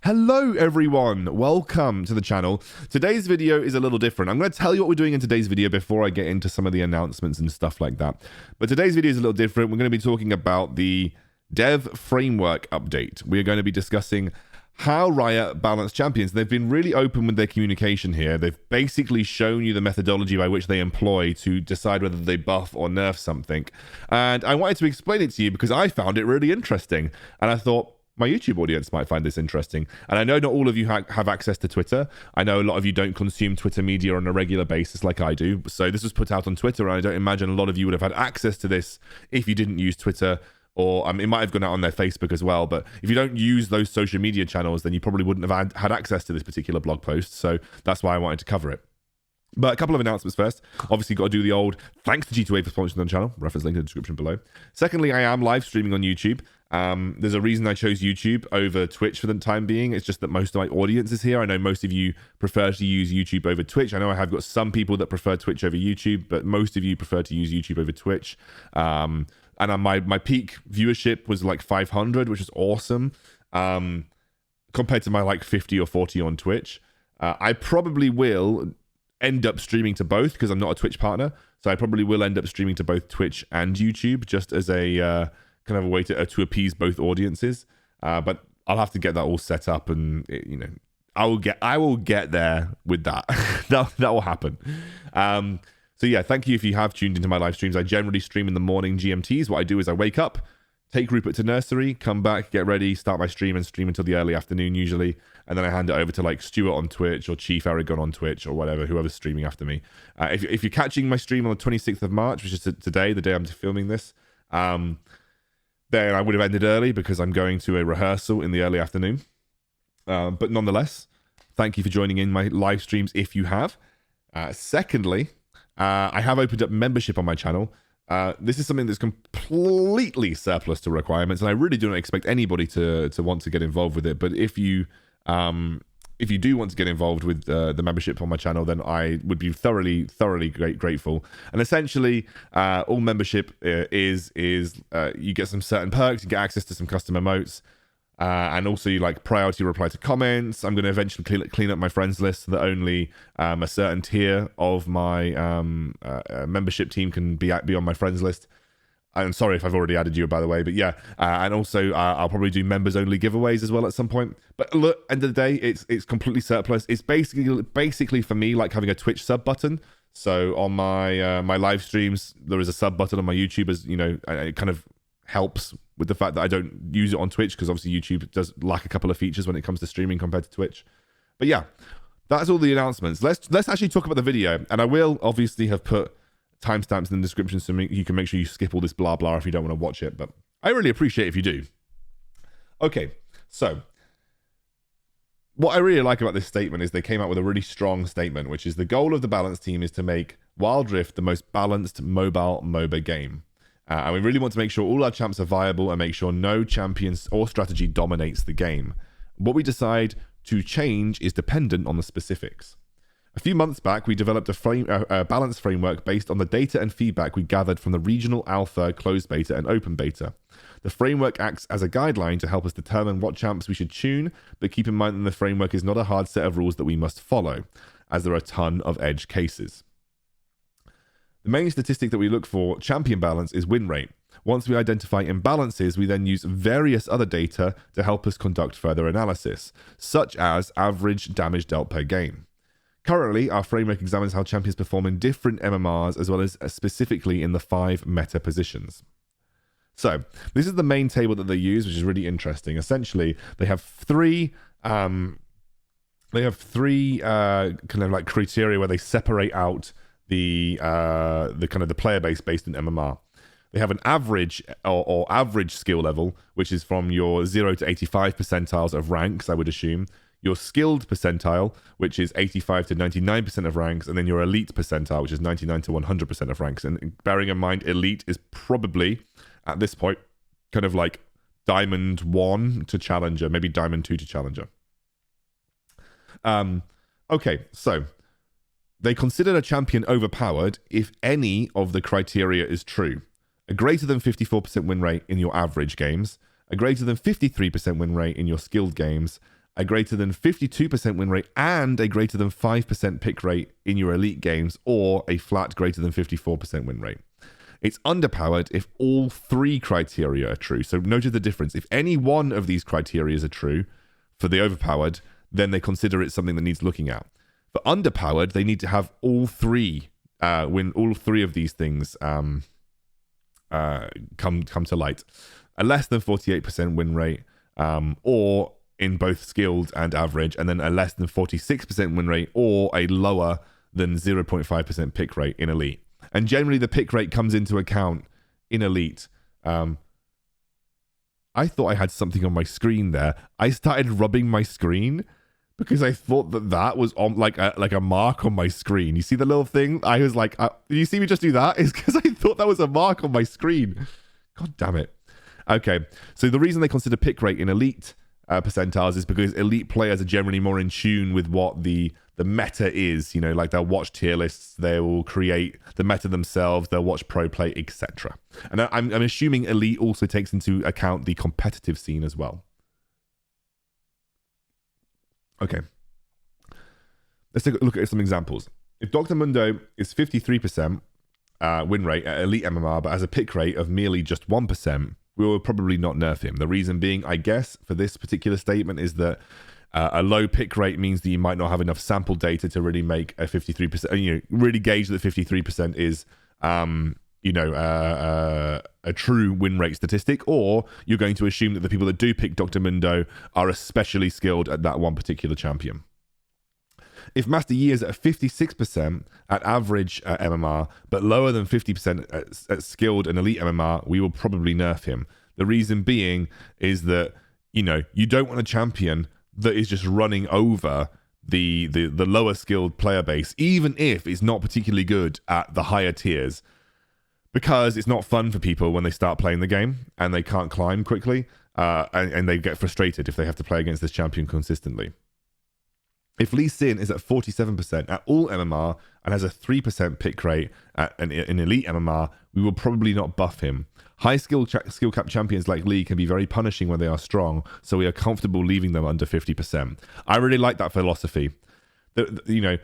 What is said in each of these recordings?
Hello everyone, welcome to the channel. Today's video is a little different. I'm going to tell you what we're doing in today's video before I get into some of the announcements and stuff like that. But today's video is a little different. We're going to be talking about the dev framework update. We're going to be discussing how Riot balance champions. They've been really open with their communication here. They've basically shown you the methodology by which they employ to decide whether they buff or nerf something. And I wanted to explain it to you because I found it really interesting. And I thought, my YouTube audience might find this interesting. And I know not all of you have access to Twitter. I know a lot of you don't consume Twitter media on a regular basis like I do. So this was put out on Twitter, and I don't imagine a lot of you would have had access to this if you didn't use Twitter, or it might have gone out on their Facebook as well. But if you don't use those social media channels, then you probably wouldn't have had access to this particular blog post. So that's why I wanted to cover it. But a couple of announcements first. Obviously, got to do the old thanks to G2A for sponsoring the channel. Reference link in the description below. Secondly, I am live streaming on YouTube. There's a reason I chose YouTube over Twitch for the time being. It's just that most of my audience is here. I know most of you prefer to use YouTube over Twitch. I know I have got some people that prefer Twitch over YouTube, but most of you prefer to use YouTube over Twitch. And my peak viewership was like 500, which is awesome, compared to my like 50 or 40 on Twitch. I probably will end up streaming to both because I'm not a Twitch partner, so I probably will end up streaming to both Twitch and YouTube just as a kind of a way to appease both audiences. But I'll have to get that all set up, and I will get there with that. that will happen. So yeah, thank you if you have tuned into my live streams. I generally stream in the morning GMTs. What I do is I wake up, take Rupert to nursery, come back, get ready, start my stream, and stream until the early afternoon usually. And then I hand it over to like Stuart on Twitch or Chief Aragon on Twitch or whatever, whoever's streaming after me. If you're catching my stream on the 26th of March, which is today, the day I'm filming this, then I would have ended early because I'm going to a rehearsal in the early afternoon. But nonetheless, thank you for joining in my live streams if you have. Secondly, I have opened up membership on my channel. This is something that's completely surplus to requirements, and I really do not expect anybody to want to get involved with it. But if you do want to get involved with the membership on my channel, then I would be thoroughly grateful. And essentially, all membership is you get some certain perks, you get access to some custom emotes, and also you like priority reply to comments. I'm going to eventually clean up my friends list so that only a certain tier of my membership team can be on my friends list. I'm sorry if I've already added you, by the way, but yeah. And also, I'll probably do members-only giveaways as well at some point. But look, end of the day, it's completely surplus. It's basically for me like having a Twitch sub button. So on my my live streams, there is a sub button on my YouTube, as you know, it kind of helps with the fact that I don't use it on Twitch because obviously YouTube does lack a couple of features when it comes to streaming compared to Twitch. But yeah, that's all the announcements. Let's actually talk about the video, and I will obviously have put timestamps in the description so you can make sure you skip all this blah blah if you don't want to watch it, but I really appreciate if you do. Okay, so what I really like about this statement is they came out with a really strong statement, which is the goal of the balance team is to make Wild Rift the most balanced mobile MOBA game. And we really want to make sure all our champs are viable and make sure no champions or strategy dominates the game. What we decide to change is dependent on the specifics. A few months back, we developed a balance framework based on the data and feedback we gathered from the regional alpha, closed beta, and open beta. The framework acts as a guideline to help us determine what champs we should tune, but keep in mind that the framework is not a hard set of rules that we must follow, as there are a ton of edge cases. The main statistic that we look for champion balance is win rate. Once we identify imbalances, we then use various other data to help us conduct further analysis, such as average damage dealt per game. Currently, our framework examines how champions perform in different MMRs as well as specifically in the 5 meta positions. So, this is the main table that they use, which is really interesting. Essentially, they have three kind of like criteria where they separate out the kind of the player base based in MMR. They have an average or average skill level, which is from your 0 to 85 percentiles of ranks, I would assume. Your skilled percentile, which is 85 to 99% of ranks, and then your elite percentile, which is 99 to 100% of ranks. And bearing in mind, elite is probably, at this point, kind of like Diamond 1 to Challenger, maybe Diamond 2 to Challenger. Okay, so they consider a champion overpowered if any of the criteria is true. A greater than 54% win rate in your average games, a greater than 53% win rate in your skilled games, a greater than 52% win rate, and a greater than 5% pick rate in your elite games, or a flat greater than 54% win rate. It's underpowered if all three criteria are true. So notice the difference. If any one of these criteria are true for the overpowered, then they consider it something that needs looking at. For underpowered, they need to have all three when all three of these things come to light. A less than 48% win rate, or in both skilled and average, and then a less than 46% win rate, or a lower than 0.5% pick rate in elite. And generally, the pick rate comes into account in elite. I thought I had something on my screen there. I started rubbing my screen because I thought that was on like a mark on my screen. You see the little thing? I was like, did you see me just do that? It's because I thought that was a mark on my screen. God damn it. Okay, so the reason they consider pick rate in elite percentiles is because elite players are generally more in tune with what the meta is. You know, like they'll watch tier lists, they will create the meta themselves, they'll watch pro play, etc. And I'm assuming elite also takes into account the competitive scene as well. Okay, let's take a look at some examples. If Dr. Mundo is 53% win rate at elite MMR, but has a pick rate of merely just 1%, we will probably not nerf him. The reason being, I guess, for this particular statement is that a low pick rate means that you might not have enough sample data to really make a 53%, really gauge that 53% is, a true win rate statistic, or you're going to assume that the people that do pick Dr. Mundo are especially skilled at that one particular champion. If Master Yi is at 56% at average MMR, but lower than 50% at skilled and elite MMR, we will probably nerf him. The reason being is that, you don't want a champion that is just running over the lower skilled player base, even if it's not particularly good at the higher tiers, because it's not fun for people when they start playing the game and they can't climb quickly, and they get frustrated if they have to play against this champion consistently. If Lee Sin is at 47% at all MMR and has a 3% pick rate in elite MMR, we will probably not buff him. High skill cap champions like Lee can be very punishing when they are strong, so we are comfortable leaving them under 50%. I really like that philosophy. The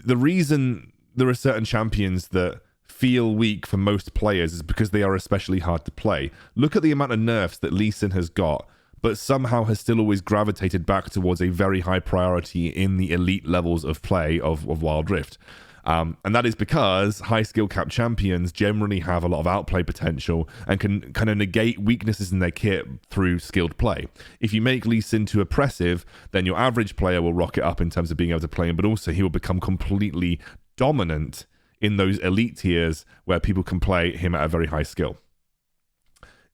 reason there are certain champions that feel weak for most players is because they are especially hard to play. Look at the amount of nerfs that Lee Sin has got, but somehow has still always gravitated back towards a very high priority in the elite levels of play of Wild Rift. And that is because high skill cap champions generally have a lot of outplay potential and can kind of negate weaknesses in their kit through skilled play. If you make Lee Sin too oppressive, then your average player will rocket up in terms of being able to play him, but also he will become completely dominant in those elite tiers where people can play him at a very high skill.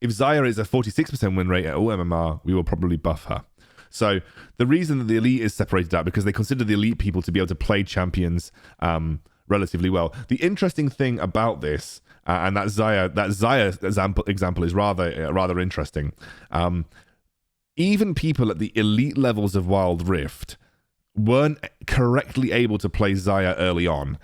If Xayah is a 46% win rate at all MMR, we will probably buff her. So the reason that the elite is separated out, because they consider the elite people to be able to play champions relatively well. The interesting thing about this, and that Xayah example is rather interesting. Even people at the elite levels of Wild Rift weren't correctly able to play Xayah early on,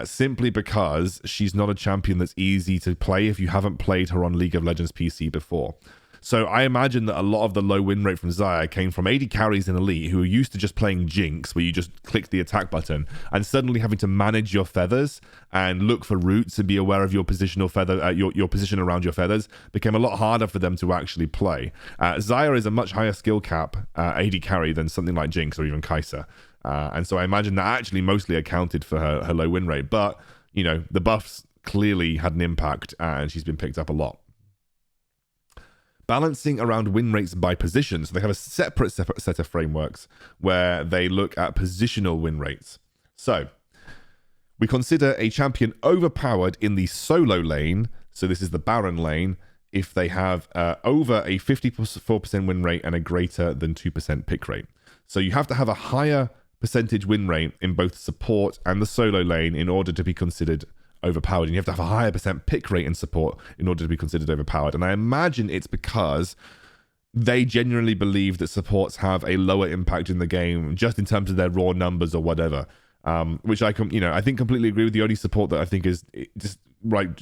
simply because she's not a champion that's easy to play if you haven't played her on League of Legends PC before. So I imagine that a lot of the low win rate from Xayah came from AD carries in Elite who are used to just playing Jinx, where you just click the attack button, and suddenly having to manage your feathers and look for roots and be aware of your positional feather, your position around your feathers, became a lot harder for them to actually play. Xayah is a much higher skill cap AD carry than something like Jinx or even Kai'Sa. And so I imagine that actually mostly accounted for her low win rate. But, the buffs clearly had an impact, and she's been picked up a lot. Balancing around win rates by position. So they have a separate set of frameworks where they look at positional win rates. So we consider a champion overpowered in the solo lane. So this is the Baron lane. If they have over a 54% win rate and a greater than 2% pick rate. So you have to have a higher percentage win rate in both support and the solo lane in order to be considered overpowered, and you have to have a higher percent pick rate in support in order to be considered overpowered. And I imagine it's because they genuinely believe that supports have a lower impact in the game, just in terms of their raw numbers or whatever. Which I think completely agree with. The only support that I think is just right,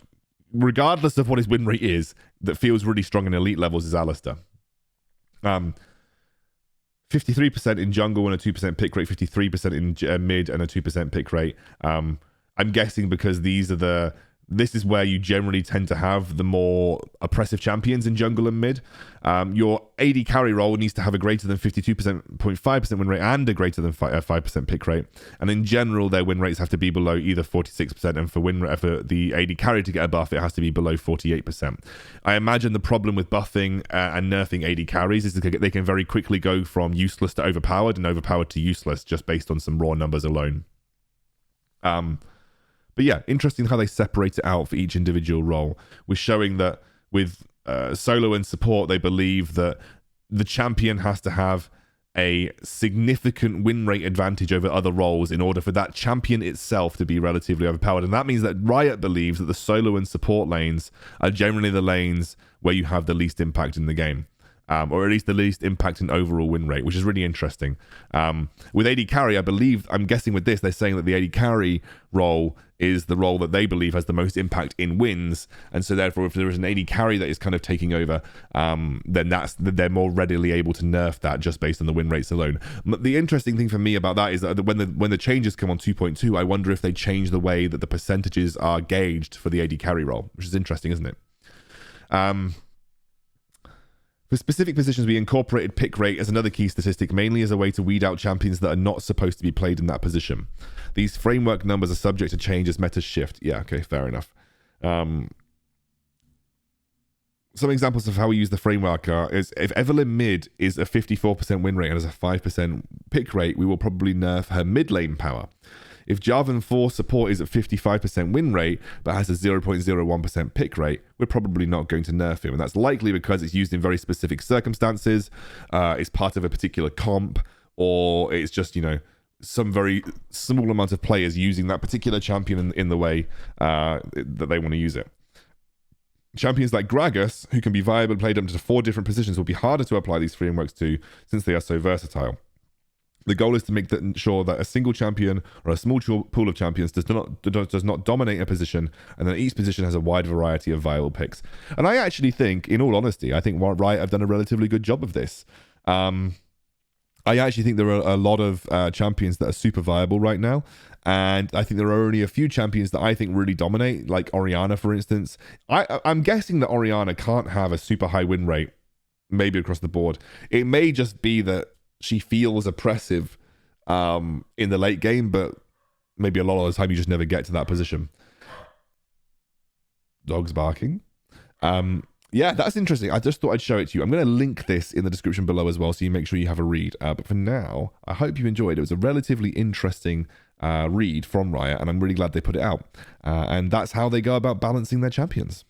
regardless of what his win rate is, that feels really strong in elite levels is Alistar. 53% in jungle and a 2% pick rate, 53% in mid and a 2% pick rate. I'm guessing because this is where you generally tend to have the more oppressive champions in jungle and mid. Your AD carry role needs to have a greater than 52.5% win rate and a greater than 5% pick rate. And in general, their win rates have to be below either 46%, and for the AD carry to get a buff, it has to be below 48%. I imagine the problem with buffing and nerfing AD carries is that they can very quickly go from useless to overpowered and overpowered to useless just based on some raw numbers alone. But yeah, interesting how they separate it out for each individual role. We're showing that with solo and support, they believe that the champion has to have a significant win rate advantage over other roles in order for that champion itself to be relatively overpowered. And that means that Riot believes that the solo and support lanes are generally the lanes where you have the least impact in the game. Or at least the least impact in overall win rate, which is really interesting. With AD carry, I'm guessing with this, they're saying that the AD carry role is the role that they believe has the most impact in wins. And so therefore, if there is an AD carry that is kind of taking over, then they're more readily able to nerf that just based on the win rates alone. But the interesting thing for me about that is that when the changes come on 2.2, I wonder if they change the way that the percentages are gauged for the AD carry role, which is interesting, isn't it? For specific positions, we incorporated pick rate as another key statistic, mainly as a way to weed out champions that are not supposed to be played in that position. These framework numbers are subject to change as metas shift. Yeah, okay, fair enough. Some examples of how we use the framework is if Evelynn mid is a 54% win rate and has a 5% pick rate, we will probably nerf her mid lane power. If Jarvan 4 support is at 55% win rate, but has a 0.01% pick rate, we're probably not going to nerf him. And that's likely because it's used in very specific circumstances, it's part of a particular comp, or it's just, some very small amount of players using that particular champion in the way that they want to use it. Champions like Gragas, who can be viable and played up to 4 different positions, will be harder to apply these frameworks to since they are so versatile. The goal is to make sure that a single champion or a small pool of champions does not dominate a position, and that each position has a wide variety of viable picks. And I actually think, in all honesty, I think Riot have done a relatively good job of this. I actually think there are a lot of champions that are super viable right now, and I think there are only a few champions that I think really dominate, like Orianna, for instance. I'm guessing that Orianna can't have a super high win rate, maybe across the board. It may just be that she feels oppressive in the late game, but maybe a lot of the time you just never get to that position. Dogs barking. Yeah, that's interesting. I just thought I'd show it to you. I'm going to link this in the description below as well, so you make sure you have a read. But for now, I hope you enjoyed. It was a relatively interesting read from Riot, and I'm really glad they put it out. And that's how they go about balancing their champions.